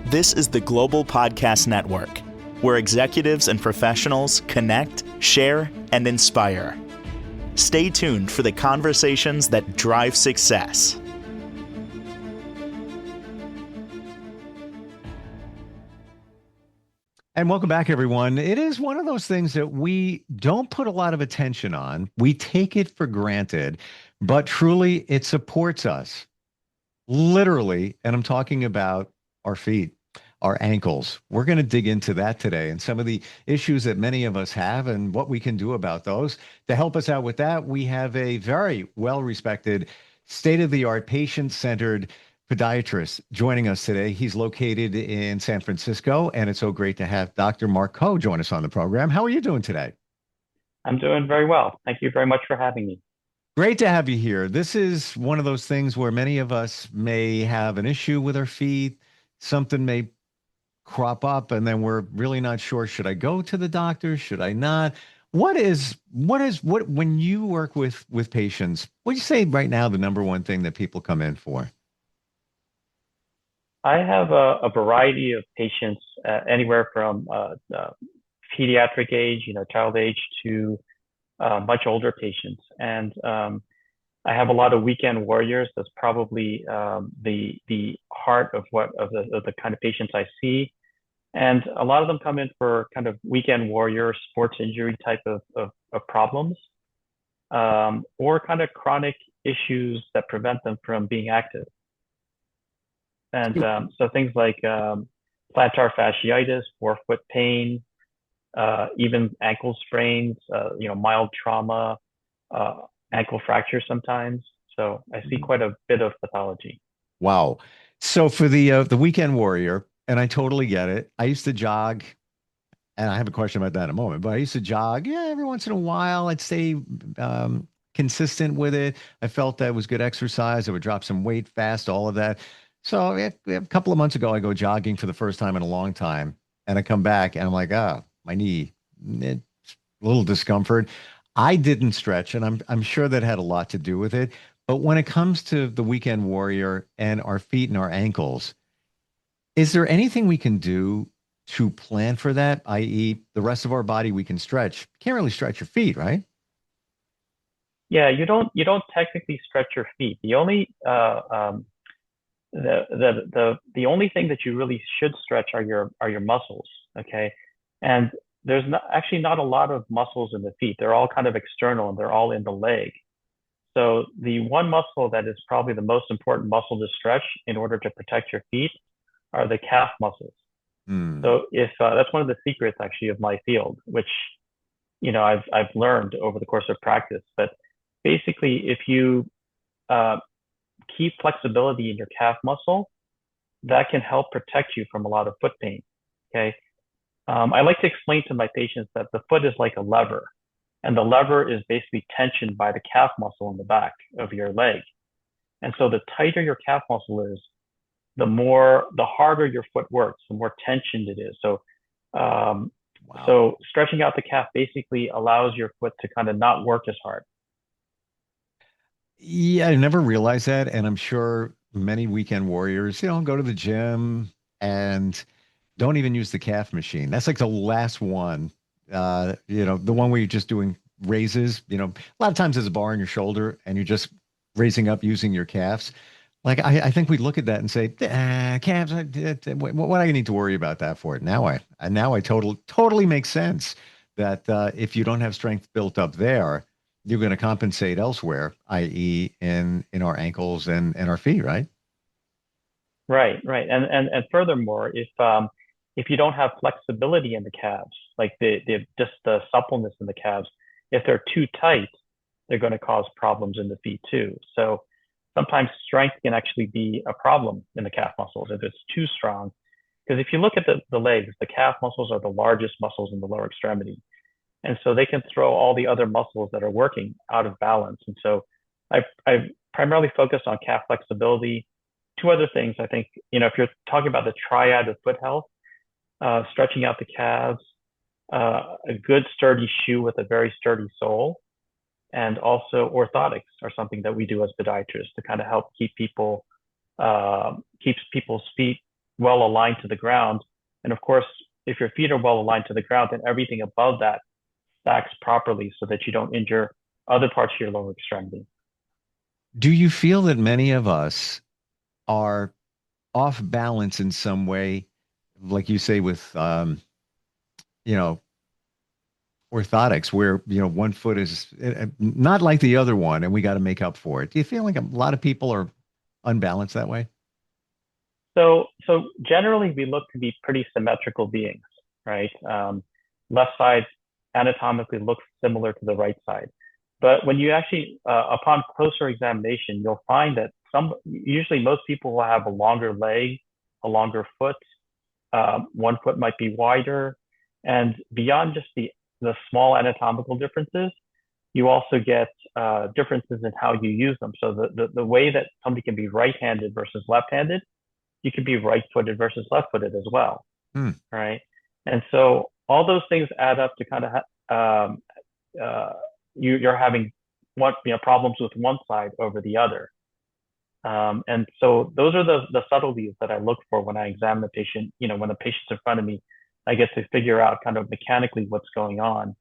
This is the Global Podcast Network, where executives and professionals connect, share, and inspire. Stay tuned for the conversations that drive success. And welcome back, everyone. It is one of those things that we don't put a lot of attention on. We take it for granted, but truly it supports us. Literally, and I'm talking about our feet, our ankles. We're going to dig into that today and some of the issues that many of us have and what we can do about those. To help us out with that, we have a very well-respected, state-of-the-art, patient-centered podiatrist joining us today. He's located in San Francisco, and it's so great to have Dr. Mark Coe join us on the program. How are you doing today? I'm doing very well. Thank you very much for having me. Great to have you here. This is one of those things where many of us may have an issue with our feet. Something may crop up, and then we're really not sure. Should I go to the doctor? Should I not? What when you work with patients, what do you say right now the number one thing that people come in for? I have a variety of patients, anywhere from pediatric age, child age, to much older patients. And I have a lot of weekend warriors. That's probably the heart of the kind of patients I see. And a lot of them come in for kind of weekend warrior, sports injury type of problems, or kind of chronic issues that prevent them from being active. And so things like plantar fasciitis, forefoot pain, even ankle sprains, mild trauma, ankle fractures sometimes. So I see quite a bit of pathology. Wow. So for the weekend warrior, and I totally get it. I used to jog, and I have a question about that in a moment, but I used to jog, every once in a while. I'd stay consistent with it. I felt that was good exercise. I would drop some weight fast, all of that. So a couple of months ago, I go jogging for the first time in a long time, and I come back and I'm like, my knee, it's a little discomfort. I didn't stretch, and I'm sure that had a lot to do with it. But when it comes to the weekend warrior and our feet and our ankles, is there anything we can do to plan for that? I.e., the rest of our body we can stretch. You can't really stretch your feet, right? Yeah, you don't technically stretch your feet. The only the only thing that you really should stretch are your muscles. Okay, and there's not a lot of muscles in the feet. They're all kind of external, and they're all in the leg. So the one muscle that is probably the most important muscle to stretch in order to protect your feet are the calf muscles. So if that's one of the secrets actually of my field, which I've learned over the course of practice. But basically, if you keep flexibility in your calf muscle, that can help protect you from a lot of foot pain. Okay. I like to explain to my patients that the foot is like a lever, and the lever is basically tensioned by the calf muscle in the back of your leg. And so the tighter your calf muscle is, the harder your foot works, the more tensioned it is. So, Wow. so stretching out the calf basically allows your foot to kind of not work as hard. Yeah, I never realized that. And I'm sure many weekend warriors, go to the gym and don't even use the calf machine. That's like the last one, the one where you're just doing raises. A lot of times there's a bar on your shoulder and you're just raising up using your calves. Like I think we look at that and say, calves, what do I need to worry about that for? Now I totally makes sense that if you don't have strength built up there, you're going to compensate elsewhere, i.e. in our ankles and our feet, right? Right, right. And furthermore, if you don't have flexibility in the calves, like just the suppleness in the calves, if they're too tight, they're going to cause problems in the feet too. So sometimes strength can actually be a problem in the calf muscles if it's too strong. Because if you look at the legs, the calf muscles are the largest muscles in the lower extremity. And so they can throw all the other muscles that are working out of balance. And so I've primarily focused on calf flexibility. Two other things, I think, if you're talking about the triad of foot health, stretching out the calves, a good sturdy shoe with a very sturdy sole, and also orthotics are something that we do as podiatrists to kind of help keeps people's feet well aligned to the ground. And of course, if your feet are well aligned to the ground, then everything above that stacks properly so that you don't injure other parts of your lower extremity. Do you feel that many of us are off balance in some way, like you say with you know, orthotics, where one foot is not like the other one, and we got to make up for it? Do you feel like a lot of people are unbalanced that way? So generally, we look to be pretty symmetrical beings, right? Left side anatomically looks similar to the right side. But when you actually, upon closer examination, you'll find that usually most people will have a longer leg, a longer foot. One foot might be wider. And beyond just the small anatomical differences, you also get differences in how you use them. So the way that somebody can be right-handed versus left-handed, you could be right-footed versus left-footed as well, Hmm. right? And so all those things add up to kind of you're having problems with one side over the other. And so those are the subtleties that I look for when I examine the patient. When the patient's in front of me, I get to figure out kind of mechanically what's going on,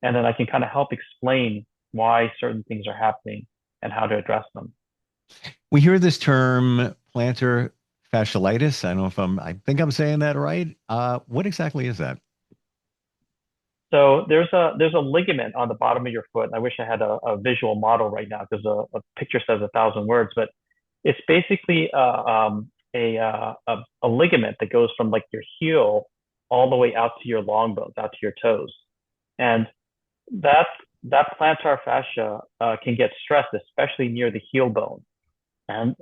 and then I can kind of help explain why certain things are happening and how to address them. We hear this term plantar fasciitis. I don't know if I think I'm saying that right. What exactly is that? So there's a ligament on the bottom of your foot. I wish I had a visual model right now because a picture says 1,000 words, but it's basically a ligament that goes from like your heel all the way out to your long bones, out to your toes, and that that plantar fascia can get stressed, especially near the heel bone. And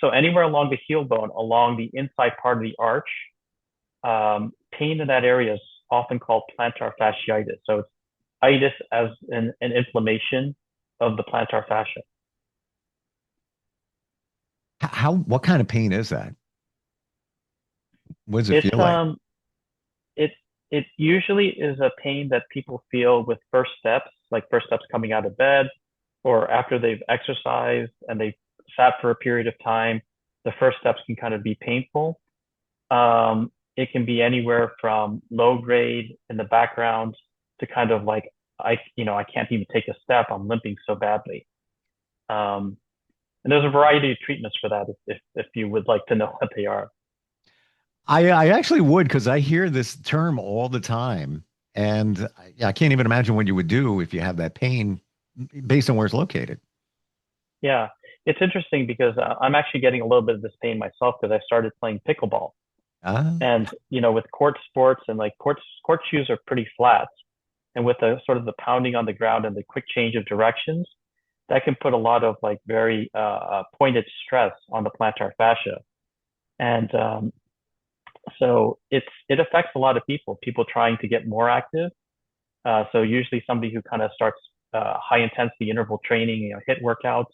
so anywhere along the heel bone, along the inside part of the arch, pain in that area is often called plantar fasciitis. So it's itis as an inflammation of the plantar fascia. What kind of pain is that? What does it It's feel like? it it usually is a pain that people feel with first steps, like first steps coming out of bed, or after they've exercised and they've sat for a period of time. The first steps can kind of be painful. It can be anywhere from low grade in the background to kind of like I can't even take a step. I'm limping so badly. Um, and there's a variety of treatments for that if you would like to know what they are. I actually would, because I hear this term all the time, and I can't even imagine what you would do if you have that pain based on where it's located. Yeah, it's interesting because I'm actually getting a little bit of this pain myself because I started playing pickleball. Ah, And with court sports and like court shoes are pretty flat, and with the sort of the pounding on the ground and the quick change of directions, that can put a lot of like very pointed stress on the plantar fascia. And so it affects a lot of people trying to get more active. So usually somebody who kind of starts high intensity interval training, hit workouts,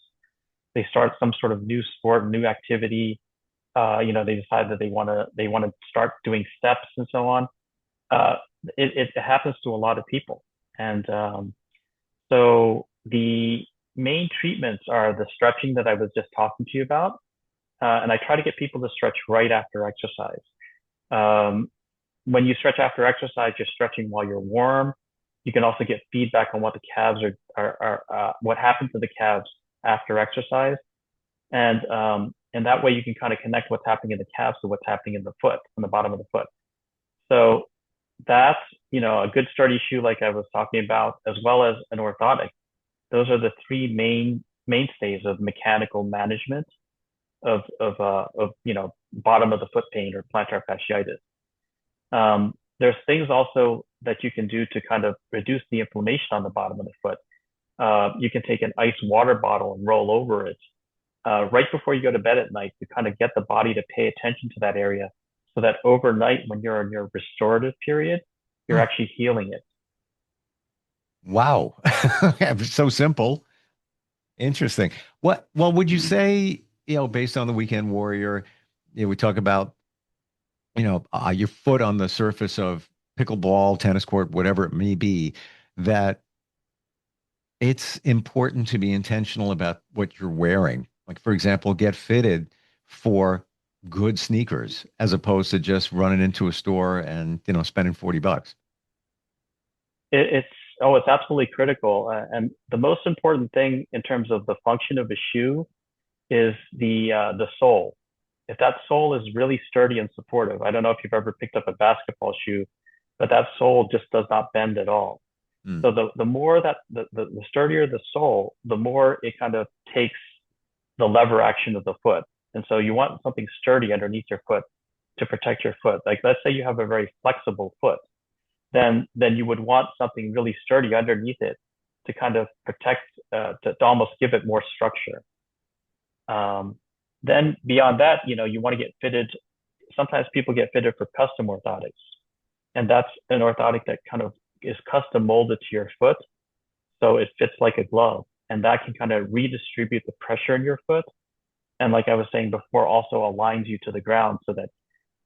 they start some sort of new sport, new activity. They decide that they want to start doing steps and so on. Uh, it happens to a lot of people, and so the main treatments are the stretching that I was just talking to you about, and I try to get people to stretch right after exercise. Um, when you stretch after exercise, you're stretching while you're warm. You can also get feedback on what the calves are what happens to the calves after exercise, and that way you can kind of connect what's happening in the calves to what's happening in the foot, on the bottom of the foot. So that's a good sturdy shoe like I was talking about, as well as an orthotic. Those are the three mainstays of mechanical management of bottom of the foot pain or plantar fasciitis. There's things also that you can do to kind of reduce the inflammation on the bottom of the foot. You can take an ice water bottle and roll over it right before you go to bed at night to kind of get the body to pay attention to that area so that overnight when you're in your restorative period, you're hmm. actually healing it. Wow. So simple. Interesting. Well, would you say, based on the Weekend Warrior, we talk about, your foot on the surface of pickleball, tennis court, whatever it may be, that it's important to be intentional about what you're wearing. Like, for example, get fitted for good sneakers as opposed to just running into a store and, spending $40. It's oh, it's absolutely critical. And the most important thing in terms of the function of a shoe is the sole. If that sole is really sturdy and supportive, I don't know if you've ever picked up a basketball shoe, but that sole just does not bend at all. Mm. So the more that the sturdier the sole, the more it kind of takes the lever action of the foot. And so you want something sturdy underneath your foot to protect your foot. Like let's say you have a very flexible foot, then you would want something really sturdy underneath it to kind of protect, to almost give it more structure. Um, then beyond that, you want to get fitted. Sometimes people get fitted for custom orthotics, and that's an orthotic that kind of is custom molded to your foot, so it fits like a glove, and that can kind of redistribute the pressure in your foot. And like I was saying before, also aligns you to the ground so that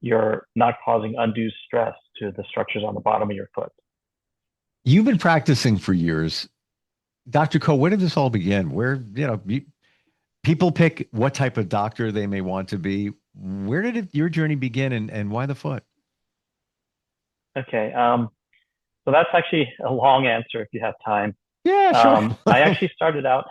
you're not causing undue stress to the structures on the bottom of your foot. You've been practicing for years. Dr. Ko, where did this all begin? Where, people pick what type of doctor they may want to be. Where did your journey begin and why the foot? Okay, so that's actually a long answer if you have time. Yeah, sure. I actually started out.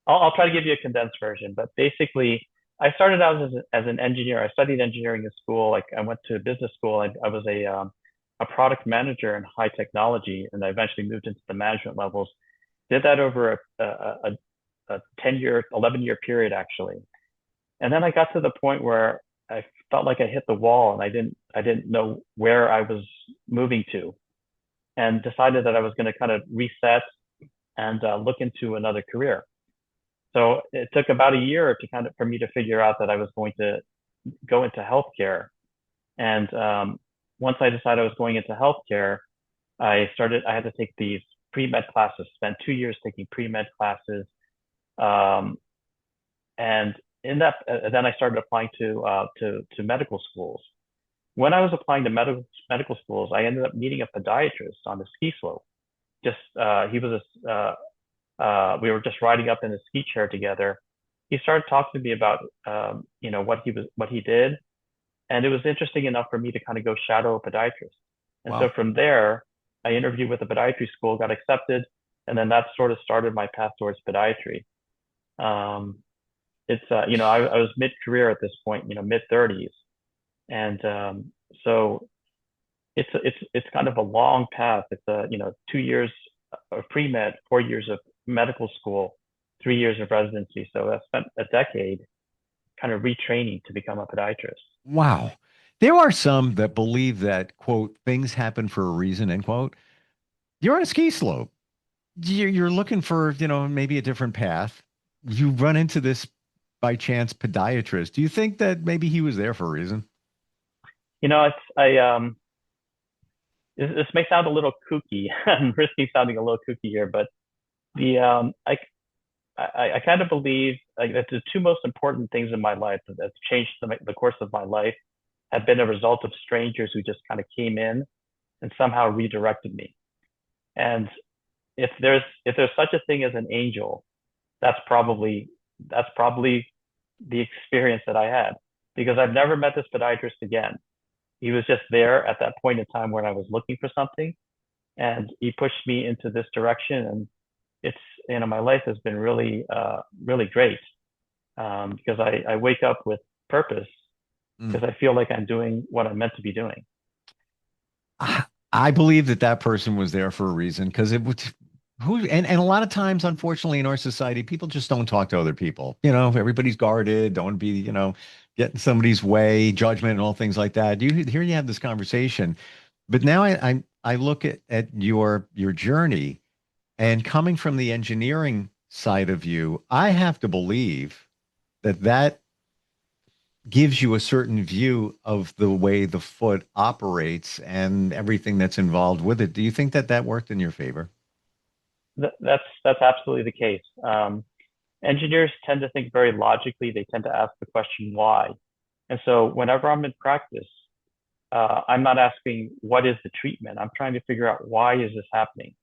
I'll try to give you a condensed version, but basically, I started out as an engineer. I studied engineering in school. Like I went to business school. I was a product manager in high technology, and I eventually moved into the management levels. Did that over a 10-year, 11-year period actually. And then I got to the point where I felt like I hit the wall, and I didn't know where I was moving to, and decided that I was going to kind of reset and look into another career. So it took about a year to kind of for me to figure out that I was going to go into healthcare. And once I decided I was going into healthcare, I had to take these pre-med classes, spent 2 years taking pre-med classes. Um, and in that, then I started applying to medical schools. When I was applying to medical schools, I ended up meeting a podiatrist on the ski slope. Just he was we were just riding up in a ski chair together. He started talking to me about what he did, and it was interesting enough for me to kind of go shadow a podiatrist. And so Wow. from there, I interviewed with a podiatry school, got accepted, and then that sort of started my path towards podiatry. Um, I was mid-career at this point, mid 30s, and so it's kind of a long path. It's 2 years of pre-med, 4 years of medical school, 3 years of residency. So I spent a decade kind of retraining to become a podiatrist. Wow. There are some that believe that, quote, things happen for a reason, end quote. You're on a ski slope. You're looking for, maybe a different path. You run into this by chance podiatrist. Do you think that maybe he was there for a reason? It's I this may sound a little kooky. I'm risking sounding a little kooky here, but the I kind of believe like that the two most important things in my life that's changed the course of my life have been a result of strangers who just kind of came in and somehow redirected me. And if there's such a thing as an angel, that's probably that's probably the experience that I had, because I've never met this podiatrist again. He was just there at that point in time when I was looking for something, and he pushed me into this direction. And it's my life has been really really great, because I wake up with purpose, Mm. because I feel like I'm doing what I'm meant to be doing. I believe that that person was there for a reason because it was and a lot of times, unfortunately, in our society, people just don't talk to other people. Everybody's guarded, don't be, get in somebody's way, judgment and all things like that. Here you have this conversation. But now I look at your journey and coming from the engineering side of you, I have to believe that that gives you a certain view of the way the foot operates and everything that's involved with it. Do you think that that worked in your favor? That's absolutely the case. Engineers tend to think very logically. They tend to ask the question why. And so whenever I'm in practice, I'm not asking what is the treatment. I'm trying to figure out why is this happening.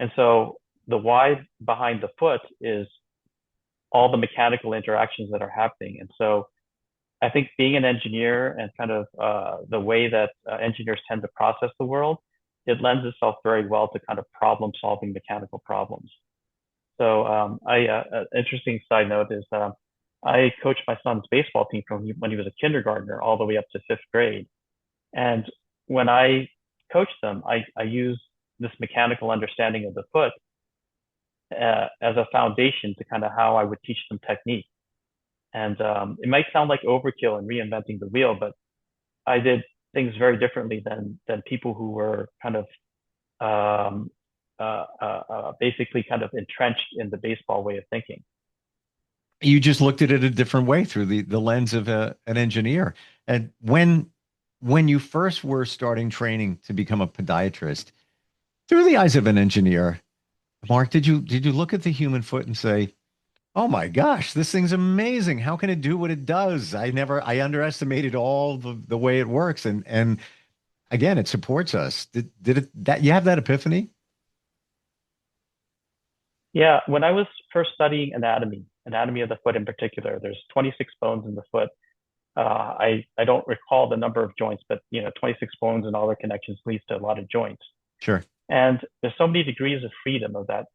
And so the why behind the foot is all the mechanical interactions that are happening. And so I think being an engineer and kind of the way that engineers tend to process the world, it lends itself very well to kind of problem solving mechanical problems. So interesting side note is I coached my son's baseball team from when he was a kindergartner all the way up to fifth grade. And when I coached them, I used this mechanical understanding of the foot as a foundation to kind of how I would teach them technique. And it might sound like overkill and reinventing the wheel, but I did things very differently than people who were kind of basically kind of entrenched in the baseball way of thinking. You just looked at it a different way through the lens of an engineer. And when you first were starting training to become a podiatrist, through the eyes of an engineer, Mark, did you look at the human foot and say, "Oh my gosh, this thing's amazing. How can it do what it does? I underestimated all the way it works." And again, it supports us. Did it that you have that epiphany? Yeah, when I was first studying anatomy of the foot in particular, there's 26 bones in the foot. I don't recall the number of joints, but 26 bones and all their connections leads to a lot of joints. Sure. And there's so many degrees of freedom of the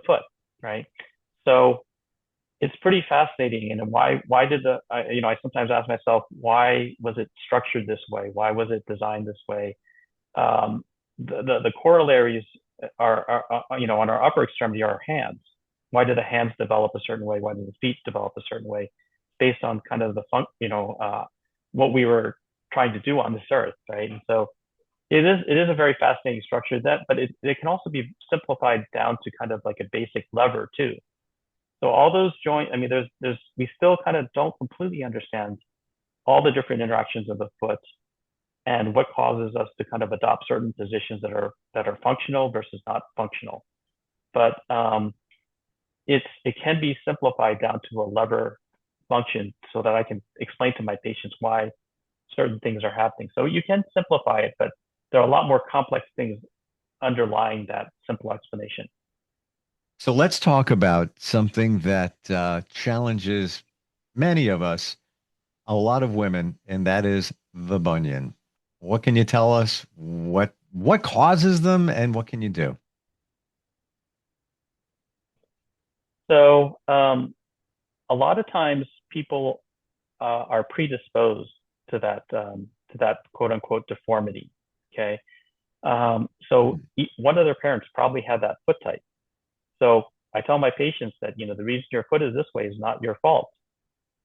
foot, right? So it's pretty fascinating. And why did I sometimes ask myself, why was it structured this way? Why was it designed this way? The corollaries on our upper extremity are our hands. Why do the hands develop a certain way? Why do the feet develop a certain way? Based on kind of what we were trying to do on this earth, right? And so it is a very fascinating structure but it can also be simplified down to kind of like a basic lever too. So all those joints, I mean, we still kind of don't completely understand all the different interactions of the foot and what causes us to kind of adopt certain positions that are functional versus not functional. But it can be simplified down to a lever function so that I can explain to my patients why certain things are happening. So you can simplify it, but there are a lot more complex things underlying that simple explanation. So let's talk about something that challenges many of us, a lot of women, and that is the bunion. What can you tell us? What causes them, and what can you do? So a lot of times people are predisposed to that quote unquote deformity. Okay. So one of their parents probably had that foot type. So I tell my patients that, the reason your foot is this way is not your fault.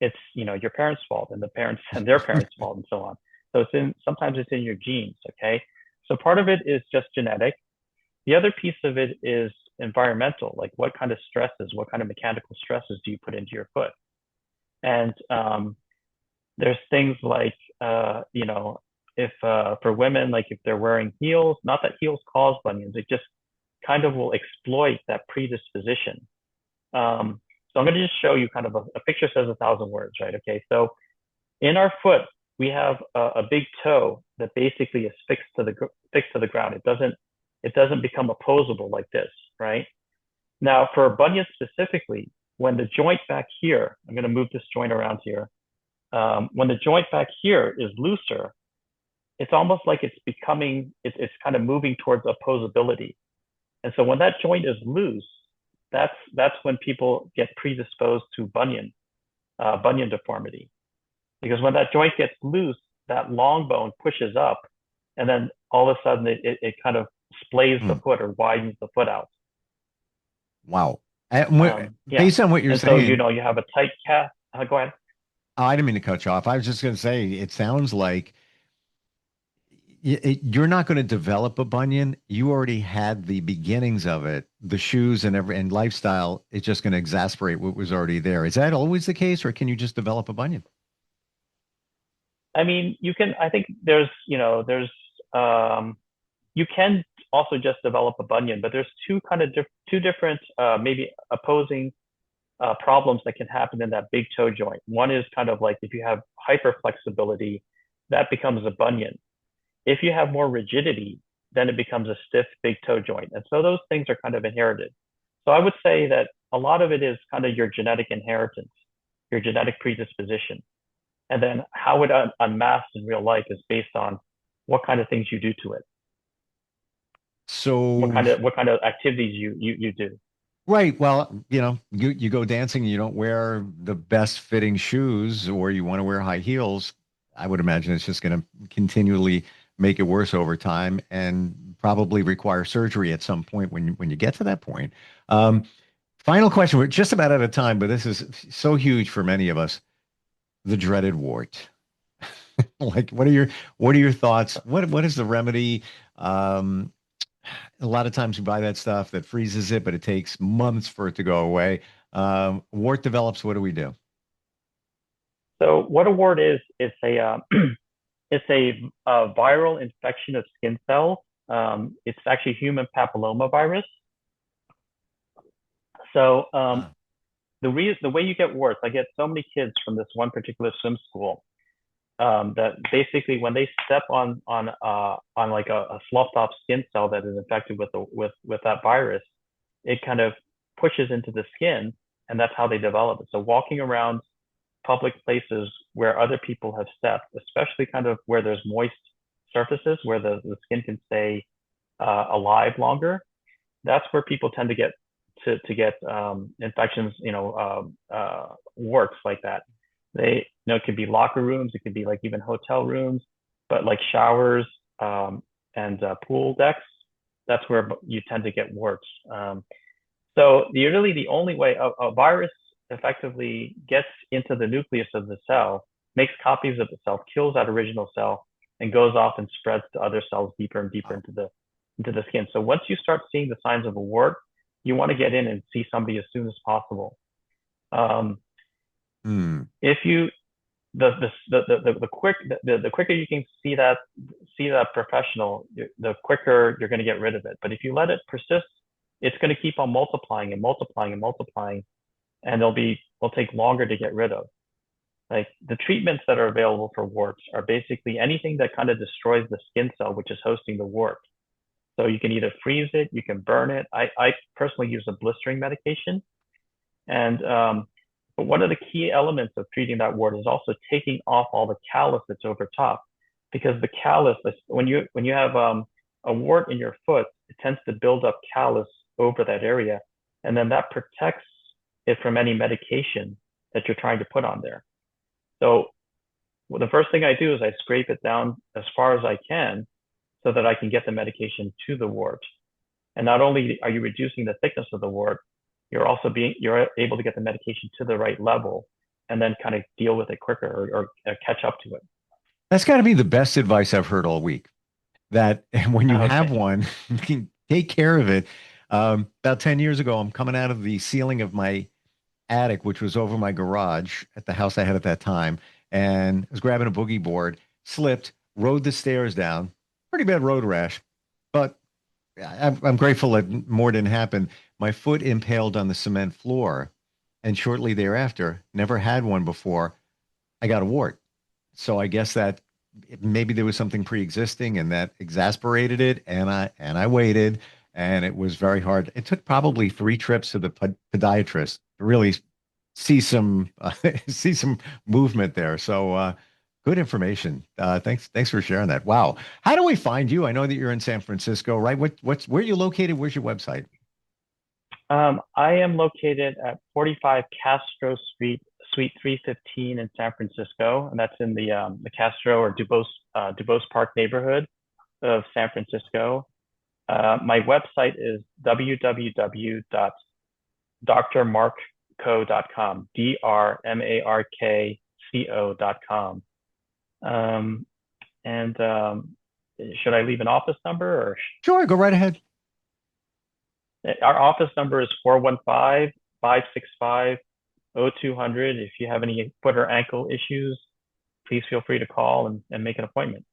It's, your parents' fault and the parents and their parents' fault and so on. So sometimes it's in your genes. Okay. So part of it is just genetic. The other piece of it is environmental, like what kind of stresses, what kind of mechanical stresses do you put into your foot? And there's things like, if for women, like if they're wearing heels, not that heels cause bunions, it just kind of will exploit that predisposition. So I'm going to just show you kind of a picture says 1,000 words, right? Okay, so in our foot, we have a big toe that basically is fixed to the ground. It doesn't become opposable like this, right? Now for bunions specifically, when the joint back here, I'm going to move this joint around here. When the joint back here is looser, it's almost like it's kind of moving towards opposability. And so when that joint is loose, that's when people get predisposed to bunion deformity. Because when that joint gets loose, that long bone pushes up, and then all of a sudden it kind of splays the foot or widens the foot out. Wow. Yeah. Based on what you're And so, saying, you have a tight calf. Go ahead. I didn't mean to cut you off. I was just going to say, it sounds like you're not going to develop a bunion. You already had the beginnings of it, the shoes and lifestyle. It's just going to exasperate what was already there. Is that always the case, or can you just develop a bunion? I mean, I think you can also just develop a bunion, but there's two different, maybe opposing problems that can happen in that big toe joint. One is kind of like if you have hyperflexibility, that becomes a bunion. If you have more rigidity, then it becomes a stiff big toe joint. And so those things are kind of inherited. So I would say that a lot of it is kind of your genetic inheritance, your genetic predisposition. And then how it unmasks in real life is based on what kind of things you do to it, So what kind of activities you do. right. Well, you go dancing, you don't wear the best fitting shoes, or you want to wear high heels. I would imagine it's just going to continually make it worse over time and probably require surgery at some point when you get to that point. Um, Final question. We're just about out of time, but this is so huge for many of us. The dreaded wart. Like, what are your thoughts? What is the remedy? Um, a lot of times we buy that stuff that freezes it, but it takes months for it to go away. Wart develops. What do we do? So what a wart is, it's a it's a viral infection of skin cells. It's actually human papilloma virus. So Ah, the way you get warts, I get so many kids from this one particular swim school that basically when they step on like a sloughed off skin cell that is infected with that virus, it kind of pushes into the skin, and that's how they develop it. So walking around public places where other people have stepped, especially kind of where there's moist surfaces where the skin can stay alive longer, that's where people tend to get infections, warts like that. It could be locker rooms, it could be like even hotel rooms, but like showers and pool decks, that's where you tend to get warts. So really the only way a virus effectively gets into the nucleus of the cell, makes copies of the cell, kills that original cell, and goes off and spreads to other cells deeper and deeper into the skin. So once you start seeing the signs of a wart, you want to get in and see somebody as soon as possible. hmm. If you the quicker you can see that professional, the quicker you're going to get rid of it. But if you let it persist, it's going to keep on multiplying and multiplying and multiplying, and will take longer to get rid of. Like the treatments that are available for warts are basically anything that kind of destroys the skin cell which is hosting the wart. So you can either freeze it, you can burn it. I personally use a blistering medication, and but one of the key elements of treating that wart is also taking off all the callus that's over top, because the callus, when you have a wart in your foot, it tends to build up callus over that area, and then that protects it from any medication that you're trying to put on there. So the first thing I do is I scrape it down as far as I can so that I can get the medication to the wart. And not only are you reducing the thickness of the wart, you're able to get the medication to the right level and then kind of deal with it quicker or catch up to it. That's got to be the best advice I've heard all week. That when you have Okay. one, you can take care of it. About 10 years ago, I'm coming out of the ceiling of my attic, which was over my garage at the house I had at that time. And I was grabbing a boogie board, slipped, rode the stairs down. Pretty bad road rash, but I'm grateful that more didn't happen. My foot impaled on the cement floor, and shortly thereafter, never had one before, I got a wart. So I guess that maybe there was something pre-existing and that exasperated it, and I waited, and it was very hard. It took probably 3 trips to the podiatrist to really see some see some movement there. So good information. Thanks for sharing that. Wow. How do we find you? I know that you're in San Francisco, right? Where are you located? Where's your website? I am located at 45 Castro Street, Suite 315 in San Francisco, and that's in the Castro or Dubose Park neighborhood of San Francisco. My website is www.drmarkco.com, drmarkco.com. And should I leave an office number or? Sure, go right ahead. Our office number is 415-565-0200. If you have any foot or ankle issues, please feel free to call and make an appointment.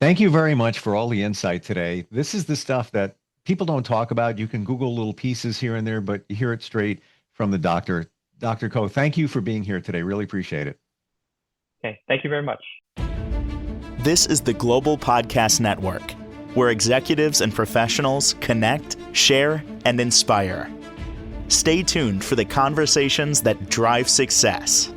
Thank you very much for all the insight today. This is the stuff that people don't talk about. You can Google little pieces here and there, but you hear it straight from the doctor. Dr. Ko, thank you for being here today. Really appreciate it. Okay, thank you very much. This is the Global Podcast Network, where executives and professionals connect, share, and inspire. Stay tuned for the conversations that drive success.